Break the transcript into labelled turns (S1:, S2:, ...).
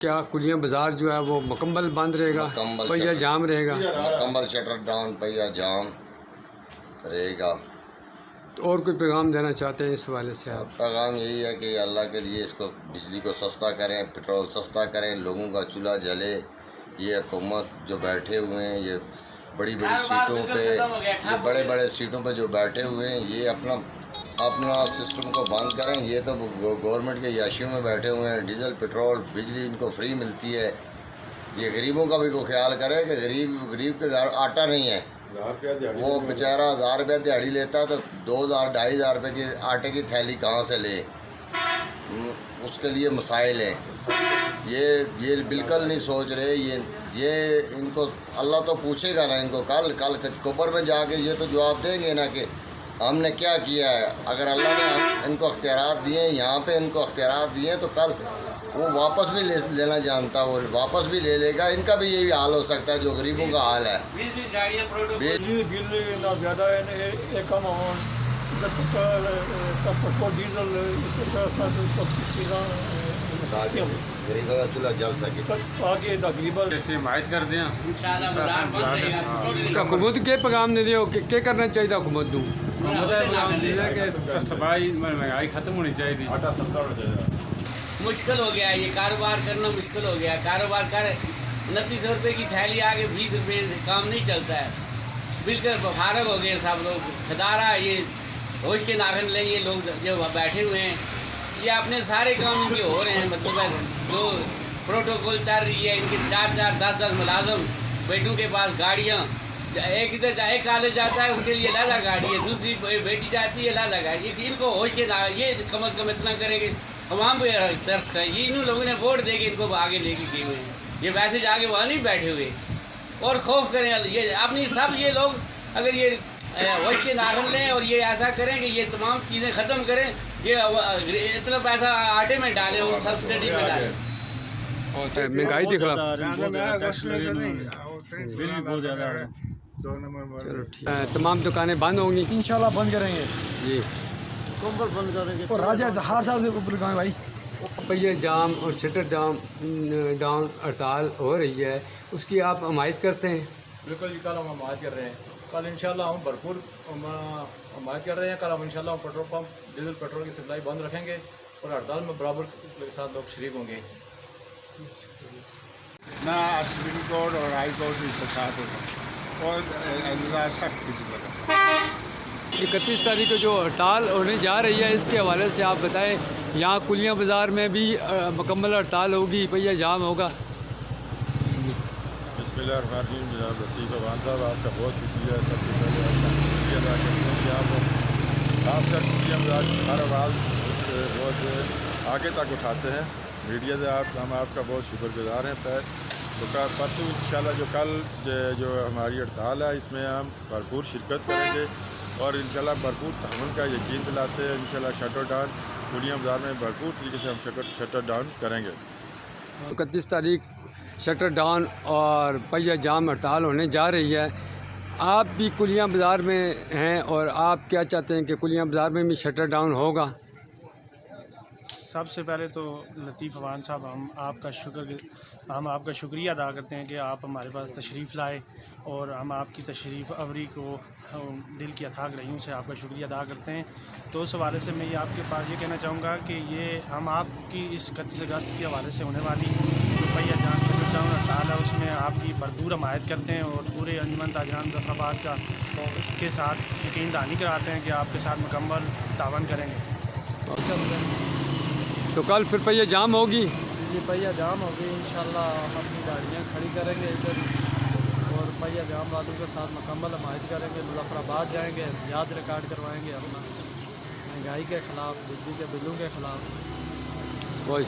S1: क्या कुलियाँ बाज़ार जो है वो मुकम्मल बंद रहेगा, पहिया जाम रहेगा?
S2: मुकम्मल शटर डाउन, पहिया जाम रहेगा।
S1: तो और कोई पैगाम देना चाहते हैं इस हवाले से आप?
S2: पैगाम यही है कि अल्लाह के लिए इसको बिजली को सस्ता करें, पेट्रोल सस्ता करें, लोगों का चूल्हा जले। ये हुकूमत जो बैठे हुए हैं, ये बड़ी बड़ी सीटों पे, ये बड़े बड़े सीटों पे जो बैठे हुए हैं, ये अपना सिस्टम को बंद करें। ये तो गवर्नमेंट के याशियों में बैठे हुए हैं। डीजल पेट्रोल बिजली इनको फ्री मिलती है। ये गरीबों का भी को ख्याल करें कि गरीब के घर आटा नहीं है, वो बेचारा 1000 रुपया दिहाड़ी लेता है, तो 2000 2500 रुपये की आटे की थैली कहाँ से ले? उसके लिए मसाइल हैं। ये बिल्कुल नहीं सोच रहे। ये इनको अल्लाह तो पूछेगा ना इनको, कल कब्र में जाके ये तो जवाब देंगे ना कि हमने क्या किया है। अगर अल्लाह ने इनको अख्तियारात दिए, यहाँ पे इनको अख्तियारात दिए, तो कल वो वापस भी लेना जानता, वो वापस भी ले लेगा। इनका भी यही हाल हो सकता है जो गरीबों का हाल है। गरीबों का चूल्हा जल सके
S3: हिमायत कर दें।
S1: हुकूमत के पैगाम दे दियो क्या करना चाहिए हुकूमत को?
S3: सस्ताई महंगाई खत्म होनी चाहिए, आटा सस्ता होना चाहिए।
S4: मुश्किल हो गया, ये कारोबार करना मुश्किल हो गया। कारोबार कर 2900 रुपये की थैली आगे 20 रुपये से काम नहीं चलता है। बिल्कुल फारग हो गए सब लोग। खदारा ये होश के नाखन लें, ये लोग जो बैठे हुए हैं, ये अपने सारे काम इनके हो रहे हैं। मतलब जो प्रोटोकॉल चल रही है, इनके 4-4 10-10 मुलाजम बेटों के पास गाड़ियाँ, एक इधर एक कॉलेज जाता है उसके लिए लाला गाड़ी है, दूसरी बेटी जाती है लाला गाड़ी है। इनको होश के ये कम अज़ कम इतना करेंगे हम पे तरस कर। ये इन लोगों ने वोट दे के इनको आगे लेके गए हुए हैं, ये वैसे जाके वहाँ नहीं बैठे हुए और खौफ करें। ये अपनी सब ये लोग अगर ये होश के नाखन लें और ये ऐसा करें कि ये तमाम चीज़ें ख़त्म करें, ये इतना पैसा आटे में डालें और सब्सिडी में डालें।
S1: महंगाई के खिलाफ चलो ठीक है। तमाम दुकानें बंद होंगी
S5: इंशाल्लाह, बंद करेंगे
S1: जी,
S5: कंपल बंद करेंगे। और राजा हर साल से ऊपर लगाएं भाई।
S1: पहिया जाम और शटर डाउन हड़ताल हो रही है, उसकी आप हमायत करते हैं?
S6: बिल्कुल जी, कल हम हमायत कर रहे हैं। कल इंशाल्लाह हम भरपूर हमायत कर रहे हैं। कल हम इंशाल्लाह पेट्रोल पंप डीजल पेट्रोल की सप्लाई बंद रखेंगे और हड़ताल में बराबर के साथ लोग शरीक होंगे।
S7: ना सुप्रीम कोर्ट और हाई कोर्ट इसके साथ होगा और इंतजार सख्त किसी लगा।
S1: 31 तारीख को जो हड़ताल होने जा रही है, इसके हवाले से आप बताएं। यहाँ कुलियाँ बाज़ार में भी मुकम्मल हड़ताल होगी, पहिया जाम होगा।
S7: बिस्मिल्लाहिर्रहमानिर्रहीम। जनाब लतीफ़ अवान साहब, आपका बहुत शुक्रिया। सबसे पहले आपका शुक्रिया अदा करते हैं कि आप खासकर कुलियाँ बाज़ार की हर आवाज़ बहुत आगे तक उठाते हैं। मीडिया से हम आपका बहुत शुक्रगुजार हैं। तो परसों इंशाल्लाह जो हमारी हड़ताल है, इसमें हम भरपूर शिरकत करेंगे और इंशाल्लाह भरपूर तहम्मुल का यकीन दिलाते हैं। इंशाल्लाह शटर डाउन कुलियाँ बाज़ार में भरपूर तरीके से हम शटर डाउन करेंगे।
S1: 31 तारीख शटर डाउन और पहिया जाम हड़ताल होने जा रही है। आप भी कुलियाँ बाज़ार में हैं और आप क्या चाहते हैं कि कुलियाँ बाज़ार में भी शटर डाउन होगा?
S5: सबसे पहले तो लतीफ़ अवान साहब, हम आपका शुक्रिया अदा करते हैं कि आप हमारे पास तशरीफ़ लाए और हम आपकी तशरीफ़ अवरी को दिल की अथाह गहराइयों से आपका शुक्रिया अदा करते हैं। तो उस हवाले से मैं ये आपके पास ये कहना चाहूँगा कि ये हम आपकी इस 31 अगस्त के हवाले से होने वाली जो पहिया जाम शटर डाउन हड़ताल है, उसमें आपकी भरपूर हमायत करते हैं और पूरे अंजुमन ताजरान मुज़फ़्फ़राबाद का उसके साथ यकीन दहानी कराते हैं कि आपके साथ मुकम्मल तावन करेंगे।
S1: तो कल फिर पहिया जाम होगी?
S5: ये पहिया जाम होगी इंशाल्लाह। हम अपनी गाड़ियाँ खड़ी करेंगे इधर और पहिया जाम वालों के साथ मुकम्मल हमायत करेंगे। मुज़फ़्फ़राबाद जाएंगे, याद रिकॉर्ड करवाएंगे अपना महंगाई के ख़िलाफ़, बिजली के बिलों के ख़िलाफ़।
S1: बहुत